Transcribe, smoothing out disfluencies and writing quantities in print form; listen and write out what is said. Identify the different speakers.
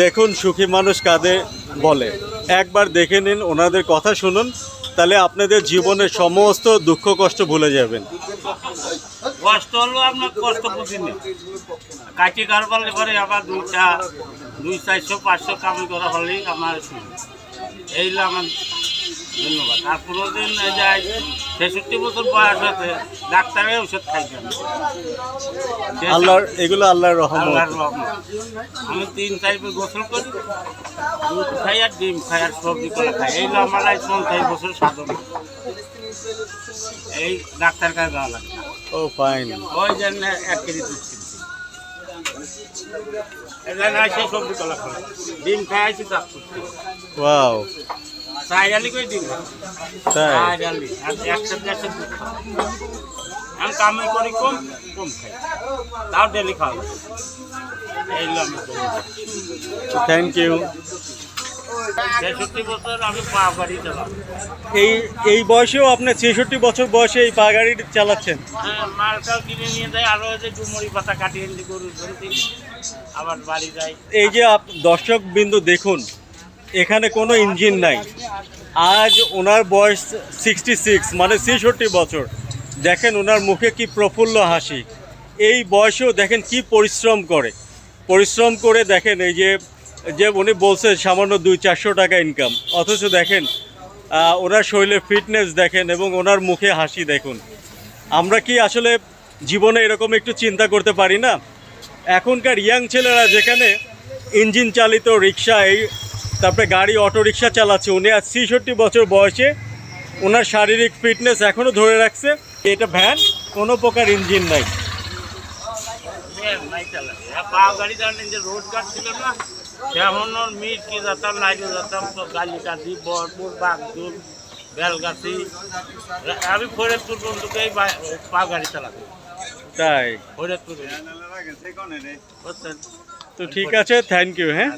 Speaker 1: দেখুন সুখী মানুষ কাঁদে বলে, একবার দেখে নিন, ওনাদের কথা শুনুন, তাহলে আপনাদের জীবনের সমস্ত দুঃখ কষ্ট ভুলে যাবেন।
Speaker 2: কষ্ট হলো আপনার কষ্ট বুঝিনি, কাটি কারবার করে আবার 200-400 কামাই করা হলেই আমার এই হলো আমার ধন্যবাদ। আর কোনোদিন যায় 63 বছর বয়স আছে, ডাক্তারের ওষুধ খাইছেন।
Speaker 1: আল্লাহর এগুলো আল্লাহর রহমত।
Speaker 2: আমি 3-4 গোসল করি, দুধ খাই আর ডিম খাই আর সবজি করে খাই। এই হলো আমার 50 বছর সাধনা। এই ডাক্তার কাছে যাওয়া লাগে।
Speaker 1: ও ফাইন।
Speaker 2: ওই জন্য 1 কেজি দুধ কিনছি। এখানে আসে সবজি কলা খাই, ডিম খাই আছি চাপ করছি।
Speaker 1: ওয়াও,
Speaker 2: চাইডালি করে ডিম
Speaker 1: তাই?
Speaker 2: চাইডালি আর 1-1.5 দুধ খাই। আমি কামাই করি কম খাই, তাও ডেলি খাওয়া। এই হলো আমি
Speaker 1: থ্যাংক ইউ।
Speaker 2: 63 বছর আমি পা গাড়ি চালাম।
Speaker 1: এই বয়সেও আপনি 66 বছর বয়সে এই পা গাড়ি চালাচ্ছেন?
Speaker 2: হ্যাঁ, মালটাও কিনে নিয়ে যায়, আরও যে ডুমুরি পাতা কাটিয়ে এনে গরুর জন্তি আবার বাড়ি যায়।
Speaker 1: এই যে দর্শক বিন্দু দেখুন, এখানে কোনো ইঞ্জিন নাই। আজ ওনার বয়স 66, মানে 66 বছর। দেখেন ওনার মুখে কি প্রফুল্ল হাসি। এই বয়সেও দেখেন কি পরিশ্রম করে দেখেন, এই যে উনি বলছে সামান্য 200-400 টাকা ইনকাম, অথচ দেখেন ওনার শরীরের ফিটনেস দেখেন এবং ওনার মুখে হাসি দেখুন। আমরা কি আসলে জীবনে এরকম একটু চিন্তা করতে পারি না? এখনকার ইয়াং ছেলেরা যেখানে ইঞ্জিন চালিত রিক্সা, তারপরে গাড়ি, অটো রিক্সা চালাচ্ছে, উনি আজ 66 বছর বয়সে ওনার শারীরিক ফিটনেস এখনও ধরে রাখছে। এটা ভ্যান, কোনো প্রকার ইঞ্জিন নাই।
Speaker 2: পা গাড়ি চালান যে রোড গার্ড ছিল না, তেমন মিটকি যেতাম, নাইটে যেতাম, তো গালি কাঁদি, বরপুর, বাগদুল, বেলগাছি, আমি ফরিদপুর বন্ধুকেই পা গাড়ি চালাতাম।
Speaker 1: তাই?
Speaker 2: ফরিদপুর।
Speaker 1: তো ঠিক আছে, থ্যাংক ইউ। হ্যাঁ।